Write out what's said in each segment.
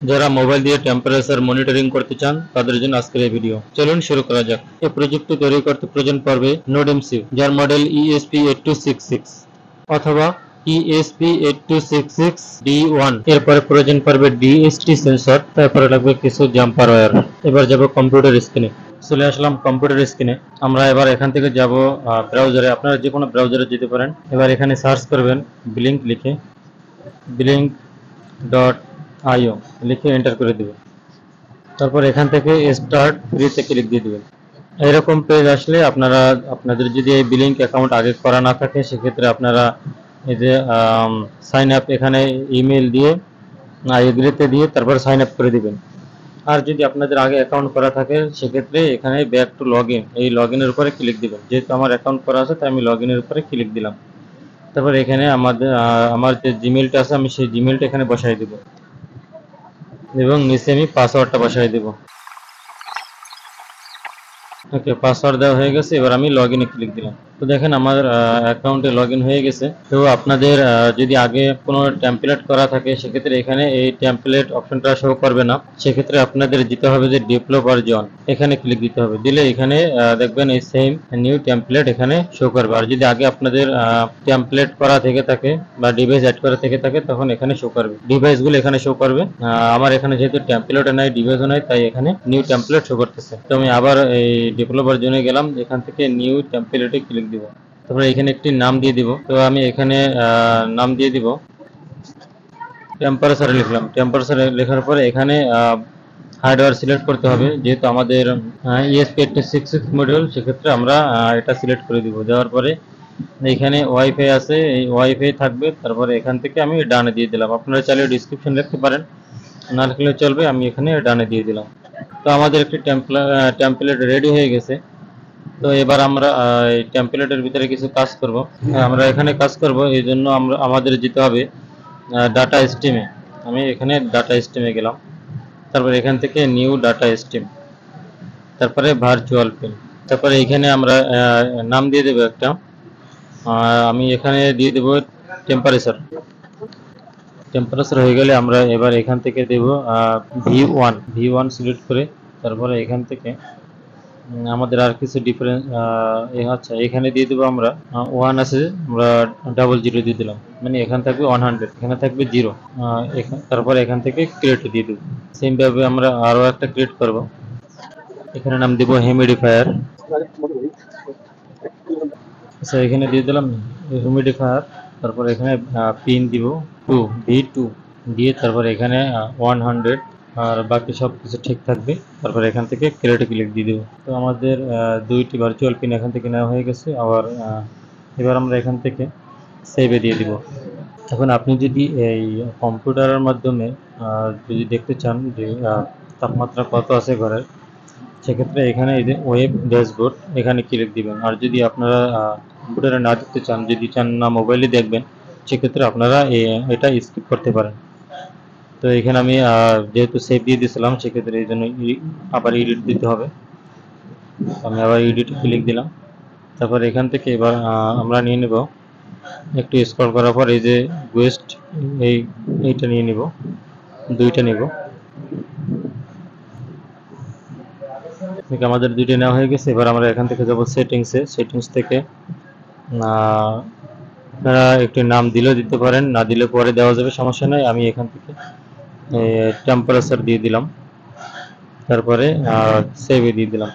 যারা মোবাইল দিয়ে temperature monitoring করতে চান তাদের জন্য আজকের এই ভিডিও। চলুন শুরু করা যাক। এই প্রযুক্তি তৈরি করতে প্রয়োজন পড়বে NodeMCU, যার মডেল ESP8266 অথবা ESP8266D1। এরপরে প্রয়োজন পড়বে DHT সেন্সর, তারপরে লাগবে কিছু জাম্পার ওয়্যার। এবার যাব কম্পিউটার স্ক্রিনে। চলে আসলাম কম্পিউটার স্ক্রিনে। আমরা এবার এখান থেকে যাব ব্রাউজারে। আপনারা যে কোনো ব্রাউজারে যেতে পারেন। এবার এখানে সার্চ করবেন ব্লিঙ্ক লিখে, blink.io লিখে এন্টার করে দেবেন। তারপর এখান থেকে স্টার্ট ফ্রিতে ক্লিক দিয়ে দেবেন। এরকম পেজ আসলে আপনাদের যদি এই ব্লিঙ্ক অ্যাকাউন্ট আগে করা না থাকে, সেক্ষেত্রে আপনারা এই যে সাইন আপ, এখানে ইমেল দিয়ে এগ্রিতে দিয়ে তারপর সাইন আপ করে দিবেন। আর যদি আপনাদের আগে অ্যাকাউন্ট করা থাকে, সেক্ষেত্রে এখানে ব্যাক টু লগ ইন, এই লগ ইনের উপরে ক্লিক দিবেন। যেহেতু আমার অ্যাকাউন্ট করা আছে, তাই আমি লগ ইনের উপরে ক্লিক দিলাম। তারপর এখানে আমার যে জিমেলটা আছে, আমি সেই জিমেলটা এখানে বসাই দিব এবং নিচে আমি পাসওয়ার্ডটা বসাই দেব। ওকে, পাসওয়ার্ড দেওয়া হয়ে গেছে। এবার আমি লগইনে ক্লিক দিলাম। তো দেখেন আমার অ্যাকাউন্টে লগইন হয়ে গেছে। তো আপনাদের যদি আগে কোনো টেমপ্লেট করা থাকে, সেক্ষেত্রে এখানে এই টেমপ্লেট অপশনটা শো করবে না। সেক্ষেত্রে আপনাদের দিতে হবে যে ডেভেলপ ভার্সন, এখানে ক্লিক দিতে হবে। দিলে এখানে দেখবেন এই সেম নিউ টেমপ্লেট এখানে শো করবে। আর যদি আগে আপনাদের টেমপ্লেট করা থেকে থাকে বা ডিভাইস অ্যাড করা থেকে থাকে, তখন এখানে শো করবে, ডিভাইসগুলো এখানে শো করবে। আমার এখানে যেহেতু টেমপ্লেটও নাই, ডিভাইসও নাই, তাই এখানে নিউ টেমপ্লেট শো করতেছে। তো আমি আবার এই ডেভেলপার জোনে গেলাম, এখান থেকে নিউ টেমপ্লেটে ক্লিক দিব। তারপরে এখানে একটি নাম দিয়ে দিব। তো আমি এখানে নাম দিয়ে দিব টেম্পারেচার লিখলাম। টেম্পারেচার লেখার পরে এখানে হার্ডওয়্যার সিলেক্ট করতে হবে। যেহেতু আমাদের ESP8266 মডিউল, সেক্ষেত্রে আমরা এটা সিলেক্ট করে দিব। দেওয়ার পরে এখানে ওয়াইফাই আছে, এই ওয়াইফাই থাকবে। তারপরে এখান থেকে আমি ডানে দিয়ে দিলাম। আপনারা চাইলে ডিসক্রিপশন লিখতে পারেন, না লিখলে চলবে। আমি এখানে ডানে দিয়ে দিলাম। তো আমাদের একটি টেমপ্লেট রেডি হয়ে গেছে। তো এবার আমরা এই টেমপ্লেটের ভিতরে কিছু কাজ করব। আমরা এখানে কাজ করব, এই জন্য আমাদের যেতে হবে ডাটা স্ট্রিমে। আমি এখানে ডাটা স্ট্রিমে গেলাম। তারপর এখান থেকে নিউ ডাটা স্ট্রিম, তারপরে ভার্চুয়াল পেন। তারপরে এখানে আমরা নাম দিয়ে দেবো একটা। আমি এখানে দিয়ে দেবো টেম্পারেচার। টেম্পারেচার হয়ে গেলে আমরা এবার এখান থেকে দেব V1 সিলেক্ট করে। তারপরে এখান থেকে আমাদের আর কিছু ডিফারেন্স, আচ্ছা, এখানে দিয়ে দেবো আমরা 1 আছে, আমরা 00 দিয়ে দিলাম। মানে এখানে থাকবে 100, এখানে থাকবে 0। তারপর এখান থেকে ক্রিয়েট দিয়ে দেবো। সেম ভাবে আমরা আরো একটা ক্রিয়েট করব। এখানে নাম দিব হিউমিডিফায়ার। আচ্ছা, এখানে দিয়ে দিলাম হিউমিডিফায়ার। তারপর এখানে পিন দিব 2, V2 দিয়ে, তারপর এখানে 100, আর বাকি সব কিছু ঠিক থাকবে। তারপর এখান থেকে ক্রিয়েট ক্লিক দিয়ে দেবো। তো আমাদের দুইটি ভার্চুয়াল পিন এখান থেকে নেওয়া হয়ে গেছে। আবার এবার আমরা এখান থেকে সেভে দিয়ে দিব। এখন আপনি যদি এই কম্পিউটারের মাধ্যমে যদি দেখতে চান যে তাপমাত্রা কত আছে ঘরের, সেক্ষেত্রে এখানে এই যে ওয়েব ড্যাশবোর্ড, এখানে ক্লিক দিবেন। আর যদি আপনারা কম্পিউটারে না দেখতে চান, যদি চান না মোবাইলে দেখবেন, সেক্ষেত্রে আপনারা এটা স্কিপ করতে পারেন। তো এখানে আমি যেহেতু সেভ দিয়ে দিয়েছিলাম, সেক্ষেত্রে এই জন্য আবার এডিট দিতে হবে। আমি আবার এডিট ক্লিক দিলাম। তারপর এখান থেকে এবার আমরা নিয়ে নেব, একটু স্ক্রল করার পর এই যে ওয়েস্ট, এইটা নিয়ে নিব, দুইটা নিব। আমাদের দুইটা নেওয়া হয়ে গেছে। এবার আমরা এখান থেকে যাব সেটিংসে। সেটিংস থেকে আপনারা একটি নাম দিলেও দিতে পারেন, না দিলে পরে দেওয়া যাবে, সমস্যা নাই। আমি এখান থেকে টেম্পারেচার দিয়ে দিলাম। তারপরে সেভে দিয়ে দিলাম।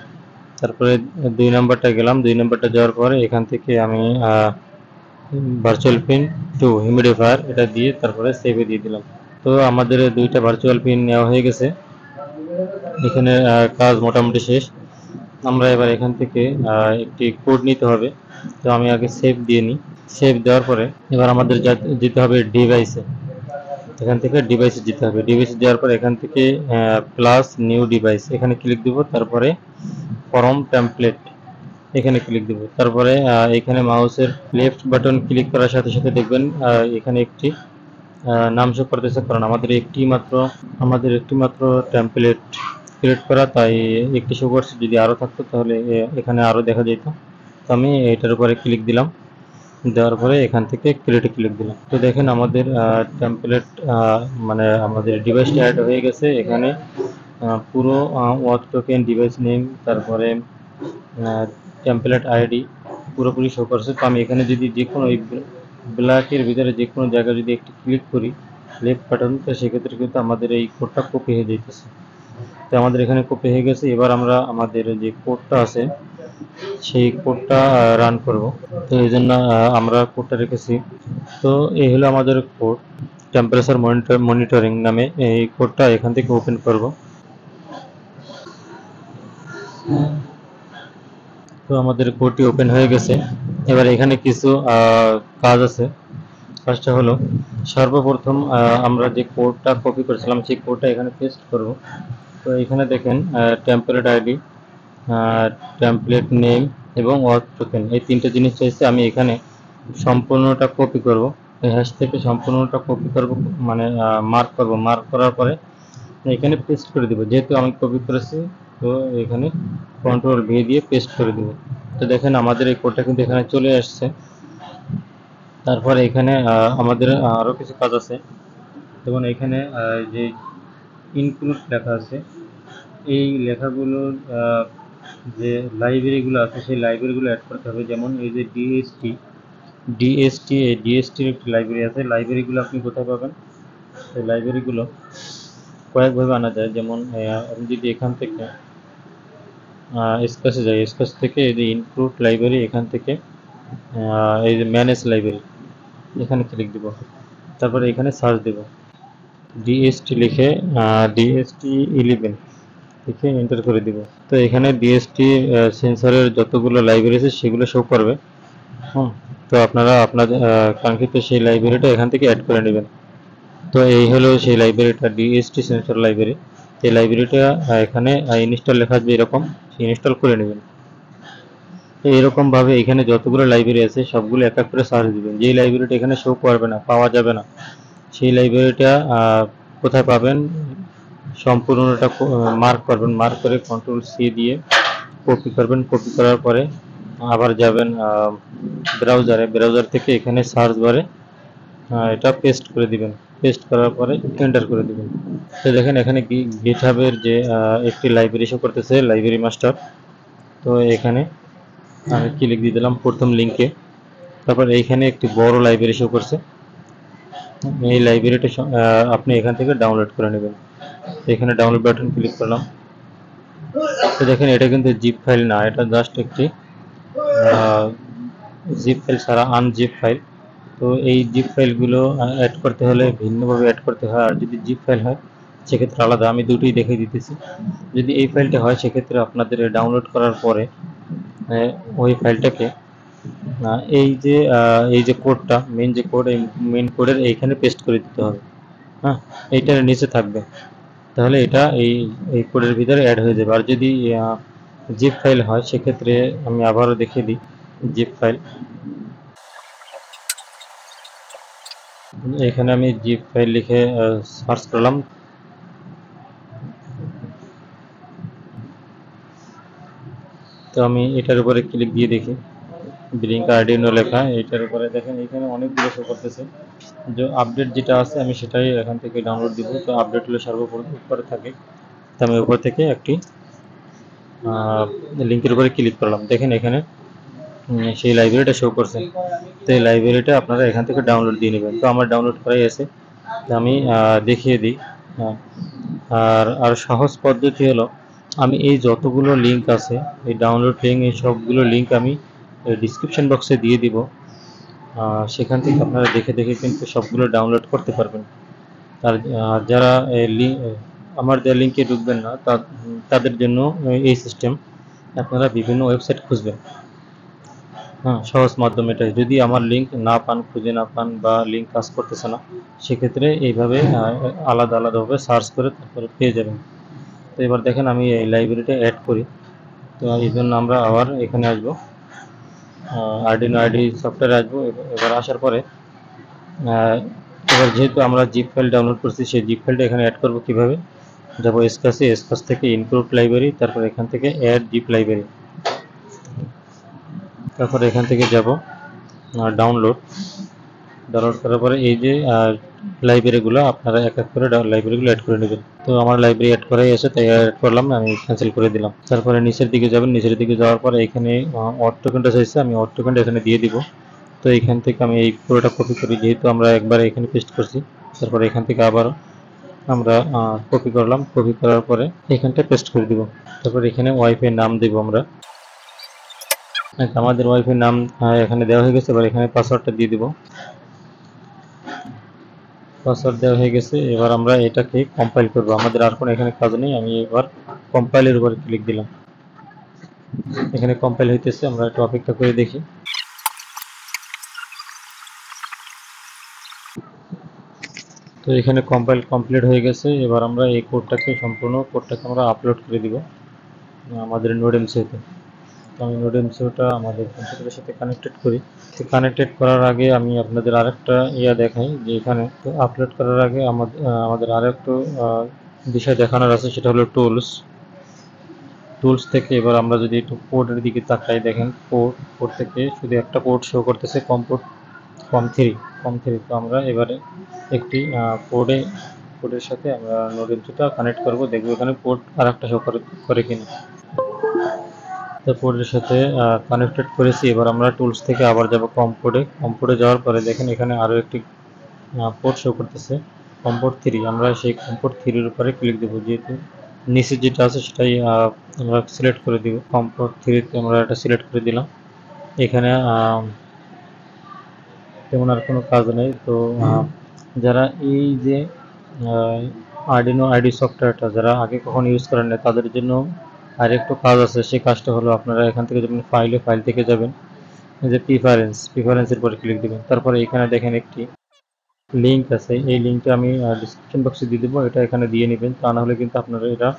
তারপরে 2 নাম্বারটা গেলাম। 2 নাম্বারটা যাওয়ার পরে এখান থেকে আমি ভার্চুয়াল পিন 2 হিউমিডিফায়ার এটা দিয়ে তারপরে সেভে দিয়ে দিলাম। তো আমাদের দুইটা ভার্চুয়াল পিন নেওয়া হয়ে গেছে। এখানে কাজ মোটামুটি শেষ। আমরা এবার এখান থেকে একটি কোড নিতে হবে। তো আমি আগে সেভ দিয়ে নিই। সেভ দেওয়ার পরে এবার আমাদের যেতে হবে ডিভাইসে। এখান থেকে ডিভাইসে যেতে হবে। ডিভাইসে যাওয়ার পর এখান থেকে প্লাস নিউ ডিভাইস, এখানে ক্লিক দিব। তারপরে ফরম টেমপ্লেট, এখানে ক্লিক দিব। তারপরে এখানে মাউসের লেফট বাটন ক্লিক করার সাথে সাথে দেখবেন এখানে একটি নাম শো করতেছে, কারণ আমাদের একটি মাত্র টেমপ্লেট ক্রিয়েট করা, তাই একটি শো করছে। যদি আরও থাকতো তাহলে এখানে আরও দেখা যেত। তো আমি এটার উপরে ক্লিক দিলাম। দেওয়ার পরে এখান থেকে ক্রিয়েটে ক্লিক দিলাম। তো দেখেন আমাদের টেমপ্লেট মানে আমাদের ডিভাইসটা অ্যাড হয়ে গেছে। এখানে পুরো ওয়াচ টোকেন, ডিভাইস নেম, তারপরে টেমপ্লেট আইডি পুরোপুরি শো করছে। তো আমি এখানে যদি যে কোনো এই ব্ল্যাকের ভিতরে যে কোনো জায়গায় যদি একটি ক্লিক করি লেফট বাটন, তো সেক্ষেত্রে কিন্তু আমাদের এই কোডটা কপি হয়ে যাইতেছে। তো আমাদের এখানে কপি হয়ে গেছে। এবার আমরা আমাদের যে কোডটা আছে সেই কোডটা রান করব। তো এই জন্য আমরা কোডটা রেখেছি। তো এই হলো আমাদের কোড, টেম্পারেচার মনিটরিং নামে এই কোডটা এখান থেকে ওপেন করব। তো আমাদের কোডটি ওপেন হয়ে গেছে। এবার এখানে কিছু কাজ আছে। কাজটা হলো সর্বপ্রথম আমরা যে কোডটা কপি করেছিলাম সেই কোডটা এখানে পেস্ট করব। তো এখানে দেখেন টেমপ্লেট আইডি, টেমপ্লেট নেম এবং ওয়াচ টোকেন এই তিনটে জিনিস চাইছে। আমি এখানে সম্পূর্ণটা কপি করব, এই হ্যাশ থেকে সম্পূর্ণটা কপি করব, মানে মার্ক করব। মার্ক করার পরে এখানে পেস্ট করে দেব। যেহেতু আমি কপি করেছি তো এখানে কন্ট্রোল ভি দিয়ে পেস্ট করে দেব। তো দেখেন আমাদের এই কোডটা কিন্তু এখানে চলে আসছে। তারপরে এখানে আমাদের আরও কিছু কাজ আছে। যেমন এখানে যে ইনক্লুড লেখা আছে, এই লেখাগুলোর যে লাইব্রেরিগুলো আছে সেই লাইব্রেরিগুলো অ্যাড করতে হবে। যেমন এই যে ডিএসটি, এই ডিএসটির একটি লাইব্রেরি আছে। লাইব্রেরিগুলো আপনি কোথায় পাবেন? সেই লাইব্রেরিগুলো কয়েকভাবে আনা যায়। যেমন আমি যদি এখান থেকে স্কেচে যাই, স্কেচ থেকে এই যে ইনক্লুড লাইব্রেরি, এখান থেকে এই যে ম্যানেজ লাইব্রেরি এখানে ক্লিক দিব। তারপরে এখানে সার্চ দেব ডিএসটি লিখে, ডিএসটি 11 লিখে এন্টার করে দিব। তো এখানে ডিএসটি সেন্সরের যতগুলো লাইব্রেরি আছে সেগুলো শো করবে। তো আপনারা আপনাদের কাঙ্ক্ষিত সেই লাইব্রেরিটা এখান থেকে অ্যাড করে নেবেন। তো এই হলো সেই লাইব্রেরিটা, ডিএসটি সেন্সর লাইব্রেরি। এই লাইব্রেরিটা এখানে ইনস্টল লেখা আসবে, এরকম ইনস্টল করে নেবেন। তো এরকমভাবে এখানে যতগুলো লাইব্রেরি আছে সবগুলো এক এক করে সার্চ দিবেন। যেই লাইব্রেরিটা এখানে শো করবে না, পাওয়া যাবে না, সেই লাইব্রেরিটা কোথায় পাবেন সম্পূর্ণটা মার্ক করবেন। মার্ক করে কন্ট্রোল সি দিয়ে কপি করবেন। কপি করার পরে আবার যাবেন ব্রাউজারে, ব্রাউজার থেকে এখানে সার্চ বারে এটা পেস্ট করে দিবেন। পেস্ট করার পরে এন্টার করে দিবেন। তো দেখেন এখানে গিটহাবের যে একটি লাইব্রেরি শো করতেছে, লাইব্রেরি মাস্টার। তো এখানে আমি ক্লিক দিয়ে দিলাম প্রথম লিঙ্কে। তারপর এইখানে একটি বড় লাইব্রেরি শো করছে। এই লাইব্রেরিটা আপনি এখান থেকে ডাউনলোড করে নেবেন। এখানে ডাউনলোড বাটন ক্লিক করলাম। তো দেখেন এটা কিন্তু জিপ ফাইল না, এটা জাস্ট একটি জিপ ফাইল ছাড়া আনজিপ ফাইল। তো এই জিপ ফাইলগুলো অ্যাড করতে হলে ভিন্নভাবে অ্যাড করতে হয়, আর যদি জিপ ফাইল হয় সেক্ষেত্রে আলাদা। আমি দুটোই দেখিয়ে দিতেছি। যদি এই ফাইলটা হয় সেক্ষেত্রে আপনাদের ডাউনলোড করার পরে ওই ফাইলটাকে এই যে কোডটা, মেন যে কোড, এই মেন কোডের এইখানে পেস্ট করে দিতে হবে। হ্যাঁ, এইটার নিচে থাকবে, তাহলে এটা এই কোডের ভিতরে অ্যাড হয়ে যাবে। আর যদি জিপ ফাইল হয় সেক্ষেত্রে আমি আবারও দেখিয়ে দিই। জিপ ফাইল, এখানে আমি জিপ ফাইল লিখে সার্চ করলাম। তো আমি এটার উপরে ক্লিক দিয়ে দেখি, ব্লিঙ্ক আর্ডিনো লেখা, এটার উপরে দেখেন এখানে অনেকগুলো শো করতেছে। যে আপডেট যেটা আছে আমি সেটাই এখান থেকে ডাউনলোড দিব। তো আপডেট হলে সর্বপ্রথম উপরে থাকে। তো আমি উপর থেকে একটি লিঙ্কের উপরে ক্লিক করলাম। দেখেন এখানে সেই লাইব্রেরিটা শো করছে। তো এই লাইব্রেরিটা আপনারা এখান থেকে ডাউনলোড দিয়ে নেবেন। তো আমার ডাউনলোড করাই আছে, তো আমি দেখিয়ে দিই। আর সহজ পদ্ধতি হলো, আমি এই যতগুলো লিঙ্ক আছে, এই ডাউনলোড লিঙ্ক, এই সবগুলো লিঙ্ক আমি ডিসক্রিপশন বক্সে দিয়ে দিব। সেখান থেকে আপনারা দেখে দেখে কিন্তু সবগুলো ডাউনলোড করতে পারবেন। আর যারা আমার যে লিঙ্কে ঢুকবেন না তাদের জন্য এই সিস্টেম, আপনারা বিভিন্ন ওয়েবসাইট খুঁজবেন। সহজ মাধ্যম এটাই। যদি আমার লিঙ্ক না পান, খুঁজে না পান, বা লিঙ্ক কাজ করতেছে না, সেক্ষেত্রে এইভাবে আলাদা আলাদাভাবে সার্চ করে তারপরে পেয়ে যাবেন। তো এবার দেখেন আমি এই লাইব্রেরিটা অ্যাড করি। তো এই জন্য আমরা আবার এখানে আসবো, আর্ডিনো আইডি সফটওয়্যারে আসবো। এবার আসার পরে এবার যেহেতু আমরা জিপ ফাইল ডাউনলোড করছি, সেই জিপ ফাইলটা এখানে অ্যাড করবো কীভাবে? যাবো স্কেচে, স্কেচ থেকে ইনক্লুড লাইব্রেরি, তারপর এখান থেকে অ্যাড জিপ লাইব্রেরি, তারপর এখান থেকে যাব ডাউনলোড করার পরে এই যে লাইব্রেরিগুলো আপনারা এক এক করে লাইব্রেরিগুলো অ্যাড করে নেবেন। তো আমার লাইব্রেরি অ্যাড করাই আছে, তাই অ্যাড করলাম না, আমি ক্যান্সেল করে দিলাম। তারপরে নিচের দিকে যাবেন, নিচের দিকে যাওয়ার পরে এখানে অড টোকেনটা চাইছে, আমি অড টোকেনটা এখানে দিয়ে দিব। তো এখান থেকে আমি এই পুরোটা কপি করি, যেহেতু আমরা একবার এখানে পেস্ট করছি। তারপরে এখান থেকে আবার আমরা কপি করলাম, কপি করার পরে এখানটা পেস্ট করে দিব। তারপর এখানে ওয়াইফাই নাম দেব আমরা। আমাদের ওয়াইফাই নাম এখানে দেওয়া হয়ে গেছে, এবার এখানে পাসওয়ার্ডটা দিয়ে দিব। পাসওয়ার্ড দেওয়া হয়ে গেছে, এবার আমরা এটাকে কম্পাইল করব। আমাদের আর কোনো এখানে কাজ নেই, আমি এবার কম্পাইলের উপরে ক্লিক দিলাম। এখানে কম্পাইল হইতেছে, আমরা একটু অপেক্ষা করে দেখি। তো এখানে কম্পাইল কমপ্লিট হয়ে গেছে, এবার আমরা এই সম্পূর্ণ কোডটাকে আমরা আপলোড করে দিব আমাদের নোডএমসিওতে। তো আমি নোডএমসিওটা আমাদের কম্পিউটারের সাথে কানেক্টেড করি। কানেক্টেড করার আগে আমি আপনাদের আরেকটা দেখাই, যে এখানে তো আপলোড করার আগে আমাদের আরেকটু বিষয় দেখানোর আছে, সেটা হলো টুলস থেকে। এবার আমরা যদি একটু পোর্টের দিকে তাকাই, দেখেন পোর্ট থেকে শুধু একটা পোর্ট শো করতেছে, কম থ্রি। তো আমরা এবারে একটি পোর্টের সাথে আমরা নোডএমসিটা কানেক্ট করব, দেখবো এখানে পোর্ট আর একটা শো করে কিনা। তো পোর্টের সাথে কানেক্টেড করেছি। এবার আমরা টুলস থেকে আবার যাব কম পোর্টে যাওয়ার পরে দেখেন এখানে আরও একটি পোর্ট শো করতেছে, কমপোর্ট 3। আমরা সেই কমপোর্ট 3-এর উপরে ক্লিক দেবো, যেহেতু নিচে যেটা আছে সেটাই আমরা সিলেক্ট করে দিব। কমপোর্ট 3-তে আমরা এটা সিলেক্ট করে দিলাম। এখানে তেমন আর কোনো কাজ নেই। তো যারা এই যে আর্ডিনো আইডি সফটওয়্যারটা যারা আগে কখনো ইউজ করেন না, তাদের জন্য আরেকটু কাজ আছে। সেই কাজটা হলো আপনারা এখান থেকে যখন ফাইল থেকে যাবেন, এই যে প্রিফারেন্সের উপরে ক্লিক দিবেন। তারপরে এখানে দেখেন একটি লিঙ্ক আছে, এই লিঙ্কটা আমি ডিসক্রিপশন বক্সে দিয়ে দেবো, এটা এখানে দিয়ে নেবেন। তা না হলে কিন্তু আপনারা এটা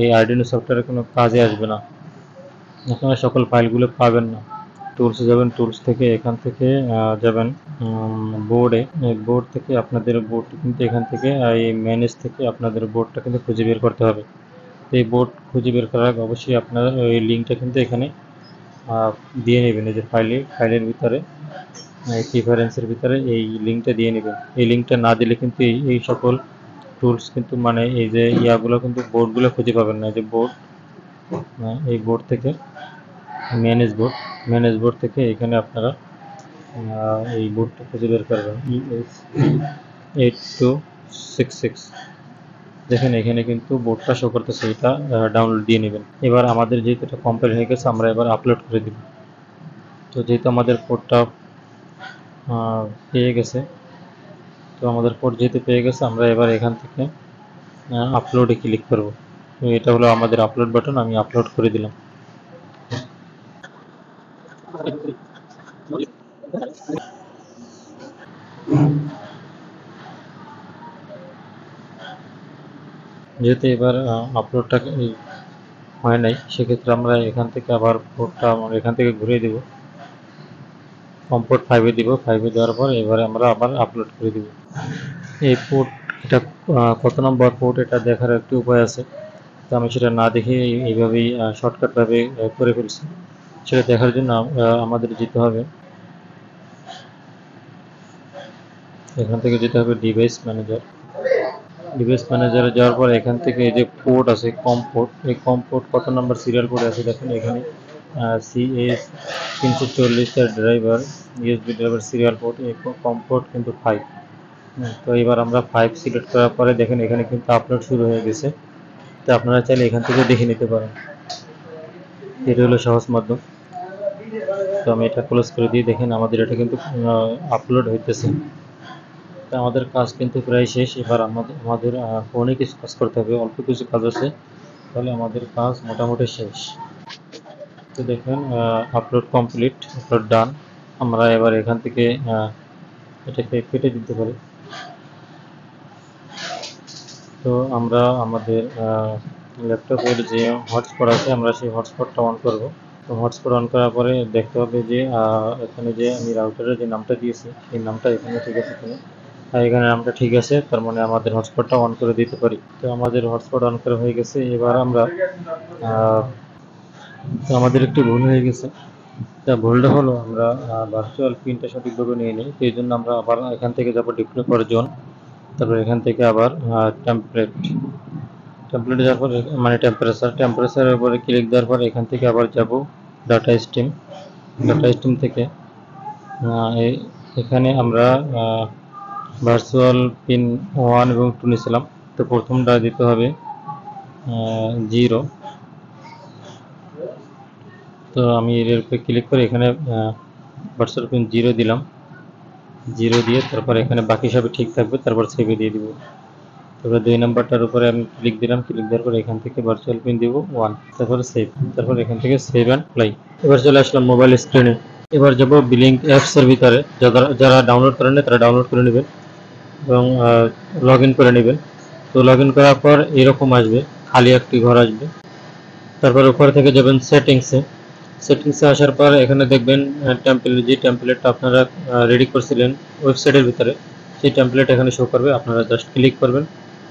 এই আর্ডিনো সফটওয়্যারে কোনো কাজে আসবে না, আপনারা সকল ফাইলগুলো পাবেন না। টুলসে যাবেন, টুলস থেকে এখান থেকে যাবেন বোর্ড থেকে আপনাদের বোর্ডটি কিন্তু এখান থেকে এই ম্যানেজ থেকে আপনাদের বোর্ডটা কিন্তু খুঁজে বের করতে হবে। এই বোর্ড খুঁজে বের করার আগে অবশ্যই আপনারা এই লিঙ্কটা কিন্তু এখানে দিয়ে নেবেন। এই যে ফাইলের ভিতরে প্রিফারেন্সের ভিতরে এই লিঙ্কটা দিয়ে নেবেন। এই লিঙ্কটা না দিলে কিন্তু এই সকল টুলস কিন্তু মানে এই যে ইয়াগুলো কিন্তু বোর্ডগুলো খুঁজে পাবেন না। এই যে এই বোর্ড থেকে ম্যানেজ বোর্ড থেকে এখানে আপনারা এই বোর্ডটা খুঁজে বের করবেন, ES8266। দেখেন এখানে কিন্তু বোর্ডটা শো করতেছে, এটা ডাউনলোড দিয়ে নেবেন। এবার আমাদের যেহেতু এটা কম্পাইল হয়ে গেছে, আমরা এবার আপলোড করে দিব। তো যেহেতু আমাদের কোডটা পেয়ে গেছে, তো আমাদের কোড যেহেতু পেয়ে গেছে, আমরা এবার এখান থেকে আপলোডে ক্লিক করব। তো এটা হলো আমাদের আপলোড বাটন, আমি আপলোড করে দিলাম। যেহেতু এবার আপলোডটা হয় নাই, সেক্ষেত্রে আমরা এখান থেকে আবার কোডটা আমরা এখান থেকে ঘুরিয়ে দিব, কমপোর্ট 5-এ দিব। 5-এ দেওয়ার পর এবারে আমরা আবার আপলোড করে দিব। এই পোর্ট এটা কত নম্বর পোর্ট এটা দেখার একটি উপায় আছে, তো আমি সেটা না দেখে এইভাবেই শর্টকাটভাবে করে ফেলছি। সেটা দেখার জন্য আমাদের যেতে হবে, এখান থেকে যেতে হবে ডিভাইস ম্যানেজারে যাওয়ার পর এখান থেকে এই যে পোর্ট আছে এই কম পোর্ট কত নম্বর সিরিয়াল কোড আছে দেখেন এখানে CS 340 driver USB driver serial port, এই কম পোর্ট কিন্তু 5। তো এবার আমরা 5 সিলেক্ট করার পরে দেখেন এখানে কিন্তু আপলোড শুরু হয়ে গেছে। তো আপনারা চাইলে এখান থেকে দেখে নিতে পারেন, এটা হলো সহজ মাধ্যম। তো আমি এটা ক্লোজ করে দিয়ে দেখেন আমাদের এটা কিন্তু আপলোড হইতেছে। তো আমাদের কাজ কিন্তু প্রায় শেষ। এবার আমাদের অনেক কিছু কাজ করতে হবে, অল্প কিছু কাজ আছে, তাহলে আমাদের কাজ মোটামুটি শেষ। তো দেখেন আপলোড কমপ্লিট, আপলোড ডান। আমরা এবার এখান থেকে এটাকে কেটে দিতে পারি। তো আমরা আমাদের ল্যাপটপের যে হটস্পট আছে, আমরা সেই হটস্পটটা অন করব। তো হটস্পট অন করার পরে দেখতে হবে যে এখানে যে আমি রাউটারের যে নামটা দিয়েছি সেই নামটা এখানে ঠিক আছে কিনা। এখানে নামটা ঠিক আছে, তার মানে আমাদের হটস্পটটা অন করে দিতে পারি। তো আমাদের হটস্পট অন করা হয়ে গেছে। এবার আমরা তো আমাদের একটু ভুল হয়ে গেছে, তা ভুলটা হলো আমরা ভার্চুয়াল পিনটা সঠিকভাবে নিয়ে নিই, সেই জন্য আমরা আবার এখান থেকে যাব ডিপ্লয় ফর জোন, তারপর এখান থেকে আবার টেমপ্লেটে যাওয়ার পর মানে টেম্পারেচারের উপরে ক্লিক দেওয়ার পর এখান থেকে আবার যাব ডাটা স্ট্রিম থেকে এখানে আমরা ভার্চুয়াল পিন 1 এবং 2 নিয়েছিলাম। তো প্রথমটা দিতে হবে 0। তো আমি এর উপরে ক্লিক করে এখানে ভার্চুয়াল পিন 0 দিলাম, 0 দিয়ে তারপর এখানে বাকি সবই ঠিক থাকবে, তারপর সেভে দিয়ে দিব। তারপরে 2 নাম্বারটার উপরে আমি ক্লিক দিলাম, ক্লিক দেওয়ার পর এখান থেকে ভার্চুয়াল পিন দিব 1, তারপরে সেভ, তারপর এখান থেকে সেভ অ্যান্ড প্লাই। এবার চলে আসলাম মোবাইল স্ক্রিনে। এবার যাব বিলিংক অ্যাপসের ভিতরে, যারা ডাউনলোড করেন না তারা ডাউনলোড করে নেবেন এবং লগ ইন করে নেবেন। তো লগ ইন করার পর এরকম আসবে, খালি একটি ঘর আসবে। তারপর উপর থেকে যাবেন সেটিংসে আসার পর এখানে দেখবেন যে টেমপ্লেটটা আপনারা রেডি করছিলেন ওয়েবসাইটের ভিতরে, সেই টেমপ্লেট এখানে শো করবে। আপনারা জাস্ট ক্লিক করবেন,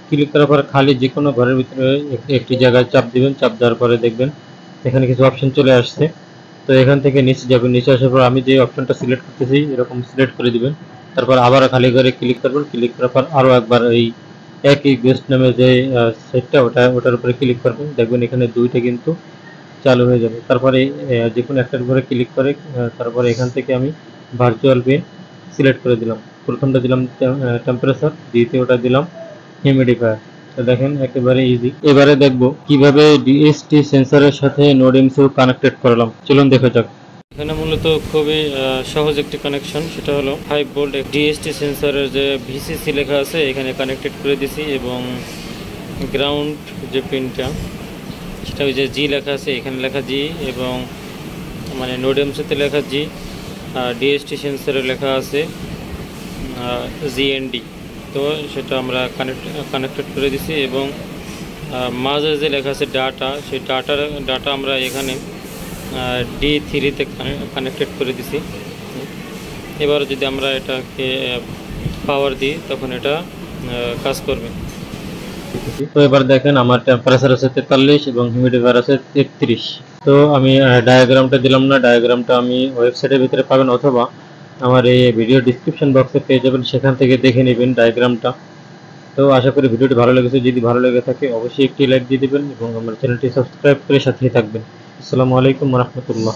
ক্লিক করার পর খালি যে কোনো ঘরের ভিতরে একটি জায়গায় চাপ দিবেন, চাপ দেওয়ার পরে দেখবেন এখানে কিছু অপশন চলে আসছে। তো এখান থেকে নিচে যাবেন, নিচে আসার পর আমি যে অপশনটা সিলেক্ট করতেছি এরকম সিলেক্ট করে দিবেন। তারপর আবার খালি ঘরে ক্লিক করবেন, ক্লিক করার পর আরও একবার এই একই গেস্ট নামে যে সেটটা ওটার উপরে ক্লিক করবেন, দেখবেন এখানে দুইটা কিন্তু চালু হয়ে যাবে। তারপরে যে কোনো একটার উপরে ক্লিক করে তারপরে এখান থেকে আমি ভার্চুয়াল পিন সিলেক্ট করে দিলাম। প্রথমটা দিলাম টেম্পারেচার, দ্বিতীয়টা দিলাম হিউমিডিফায়ার। তো দেখেন একেবারে ইজি। এবারে দেখব কিভাবে ডিএসটি সেন্সরের সাথে নোড এমসিইউ কানেক্টেড করলাম, চলুন দেখা যাক। এখানে মূলত খুবই সহজ একটি কানেকশন, সেটা হলো 5 ভোল্ট ডিএসটি সেন্সরের যে ভিসিসি লেখা আছে এখানে কানেক্টেড করে দিছি, এবং গ্রাউন্ড যে পিনটা সেটা ওই যে জি লেখা আছে এখানে লেখা জি, এবং মানে নোড এমসিইউতে লেখা জি, ডিএসটি সেন্সরে লেখা আছে জিএনডি। তো সেটা আমরা কানেক্টেড করে দিছি, এবং মাঝে যে লেখা আছে ডাটা, সেই ডাটা আমরা এখানে D3-তে কানেক্টেড করে দিছি। এবার যদি আমরা এটাকে পাওয়ার দিই তখন এটা কাজ করবে। তো এবার দেখেন আমার টেম্পারেচার আছে 43 এবং হিউমিডিফায়ার আছে 33। তো আমি ডায়াগ্রামটা দিলাম না, ডায়াগ্রামটা আমি ওয়েবসাইটের ভিতরে পাবেন অথবা আমার এই ভিডিও ডিসক্রিপশন বক্সে পেয়ে যাবেন, সেখান থেকে দেখে নেবেন ডায়াগ্রামটা। তো আশা করি ভিডিওটি ভালো লেগেছে, যদি ভালো লেগে থাকে অবশ্যই একটি লাইক দিয়ে দেবেন এবং আমার চ্যানেলটি সাবস্ক্রাইব করে সাথেই থাকবেন। আসসালামু আলাইকুম ওয়া রাহমাতুল্লাহ।